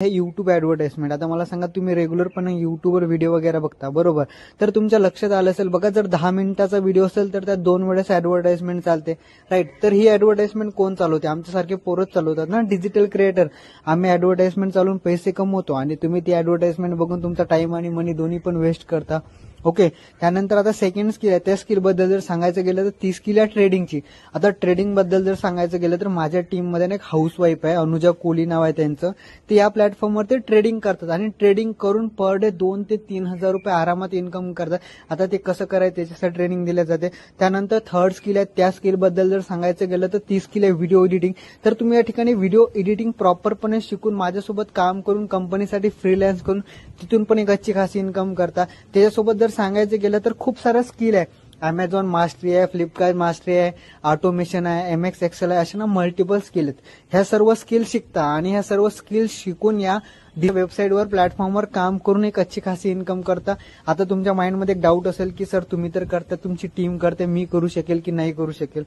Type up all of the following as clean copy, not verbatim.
हे YouTube advertisement. आता मला सांगा, तुम्ही रेग्युलरपणे यूट्यूबवर व्हिडिओ वगैरे बघता बरोबर, तर तुमच्या लक्षात आलं असेल बघा, जर 10 मिनिटाचा व्हिडिओ असेल तर त्यात 2 वेळेस ॲडव्हर्टाइजमेंट चालते, राईट. तर ही ॲडव्हर्टाइजमेंट कोण चालवते? आमच्यासारखे पोरच चालवतात ना, डिजिटल क्रिएटर. आम्ही ॲडव्हर्टाइजमेंट चालवून पैसे कमवतो आणि तुम्ही ती ॲडव्हर्टाइजमेंट बघून तुमचा टाइम आणि मनी दोन्ही पण वेस्ट करता. ओके. त्यानंतर आता सेकंड स्किल आहे, त्या स्किल बद्दल जर सांगायचं गेलं तर ती स्किल आहे ट्रेडिंगची. आता ट्रेडिंग बद्दल जर सांगायचं गेलं तर माझ्या टीममध्ये एक हाऊसवाईफ आहे, अनुजा कोहली नाव आहे त्यांचं. ते या प्लॅटफॉर्मवरती ट्रेडिंग करतात आणि ट्रेडिंग करून पर डे 2 ते 3,000 रुपये आरामात इन्कम करतात. आता ते कसं करायचं त्याच्यासाठी ट्रेनिंग दिल्या जाते. त्यानंतर थर्ड स्किल आहे, त्या स्किल बद्दल जर सांगायचं गेलं तर ती स्किल आहे व्हिडिओ एडिटिंग. तर तुम्ही या ठिकाणी व्हिडिओ एडिटिंग प्रॉपरपणे शिकून माझ्यासोबत काम करून कंपनीसाठी फ्रीलॅन्स करून तिथून पण एक अच्छी खासी इन्कम करता. त्याच्यासोबत जर सांगायचं गेलं तर खूप सारं स्किल आहे. अमेझॉन मास्टरी आहे, फ्लिपकार्ट मास्टरी आहे, ऑटोमेशन आहे, MS एक्सेल आहे, अशा ना मल्टिपल स्किल आहेत. ह्या सर्व स्किल शिकता आणि ह्या सर्व स्किल शिकून या वेबसाईटवर प्लॅटफॉर्मवर काम करून एक अच्छी खासी इन्कम करता. आता तुमच्या माइंडमध्ये एक डाऊट असेल की सर तुम्ही तर करता, तुमची टीम करते, मी करू शकेल की नाही करू शकेल?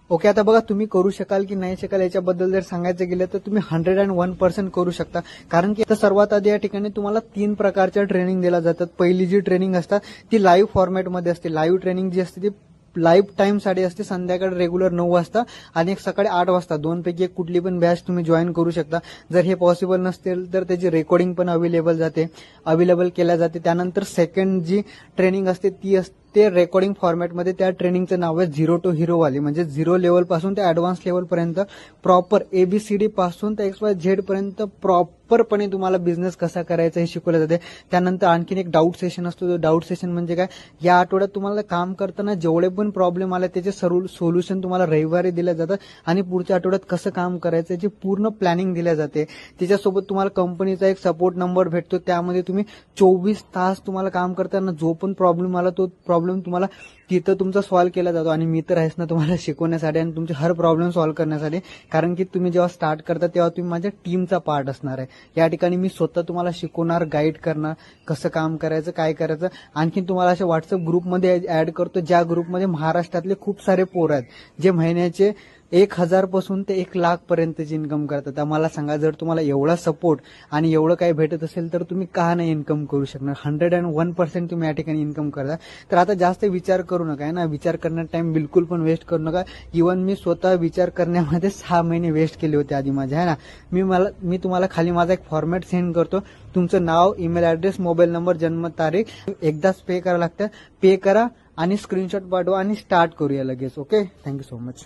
ओके. आता बघा, तुम्ही करू शकाल की नाही शकाल याच्याबद्दल जर सांगायचं गेलं तर तुम्ही 101% करू शकता. कारण की आता सर्वात आधी या ठिकाणी तुम्हाला 3 प्रकारच्या ट्रेनिंग दिल्या जातात. पहिली जी ट्रेनिंग असतात ती लाईव्ह फॉर्मॅटमध्ये असते. लाईव्ह ट्रेनिंग जी असते ती लाईव्ह टाइम साठी असते, संध्याकाळी रेग्युलर 9 वाजता आणि एक सकाळी 8 वाजता. दोनपैकी एक कुठली पण बॅच तुम्ही जॉईन करू शकता. जर हे पॉसिबल नसतील तर त्याची रेकॉर्डिंग पण अवेलेबल केल्या जाते. त्यानंतर सेकंड जी ट्रेनिंग असते ती असते रेकॉर्डिंग फॉर्मॅटमध्ये. त्या ट्रेनिंगचं नाव आहे 0 to Hero वाली, म्हणजे 0 लेवल पासून ते ऍडव्हान्स लेवल पर्यंत प्रॉपर ABCD पासून ते XYZ पर्यंत प्रॉपरपणे तुम्हाला बिझनेस कसा करायचा हे शिकवलं जाते. त्यानंतर आणखीन एक डाऊट सेशन असतो. डाऊट सेशन म्हणजे काय, या आठवड्यात तुम्हाला काम करताना जेवढे पण प्रॉब्लेम आले त्याचे सोल्युशन तुम्हाला रविवारी दिले जातात आणि पुढच्या आठवड्यात कसं काम करायचं याची पूर्ण प्लॅनिंग दिल्या जाते. त्याच्यासोबत तुम्हाला कंपनीचा एक सपोर्ट नंबर भेटतो. त्यामध्ये तुम्ही 24 तास तुम्हाला काम करताना जो पण प्रॉब्लेम आला तो प्रॉब्लेम तुम्हाला तिथं तुमचा सॉल्व्ह केला जातो. आणि मी तर आहेच ना तुम्हाला शिकवण्यासाठी आणि तुमचे हर प्रॉब्लेम सॉल्व्ह करण्यासाठी. कारण की तुम्ही जेव्हा स्टार्ट करता तेव्हा तुम्ही माझ्या टीमचा पार्ट असणार आहे. या ठिकाणी मी स्वतः तुम्हाला शिकवणार, गाईड करणार, कसं काम करायचं, काय करायचं. आणखी तुम्हाला अशा व्हॉट्सअप ग्रुपमध्ये ऍड करतो, ज्या ग्रुपमध्ये महाराष्ट्रातले खूप सारे पोर आहेत जे महिन्याचे 1,000 पासून ते 1,00,000 पर्यंतची इन्कम करतात. तर मला सांगा, जर तुम्हाला एवढा सपोर्ट आणि एवढं काही भेटत असेल तर तुम्ही का नाही इन्कम करू शकणार? 101% तुम्ही या ठिकाणी इन्कम करता. तर आता जास्त विचार करू नका, ना विचार करण्यात टाइम बिलकुल पण वेस्ट करू नका. इव्हन मी स्वतः विचार करण्यामध्ये 6 महिने वेस्ट केले होते आधी माझे, आहे ना. मी तुम्हाला खाली माझा एक फॉर्मॅट सेंड करतो. तुमचं नाव, ईमेल ऍड्रेस, मोबाईल नंबर, जन्मतारीख एकदाच पे करावं लागतं. पे करा आणि स्क्रीनशॉट पाठवा आणि स्टार्ट करूया लगेच. ओके. Thank you so much.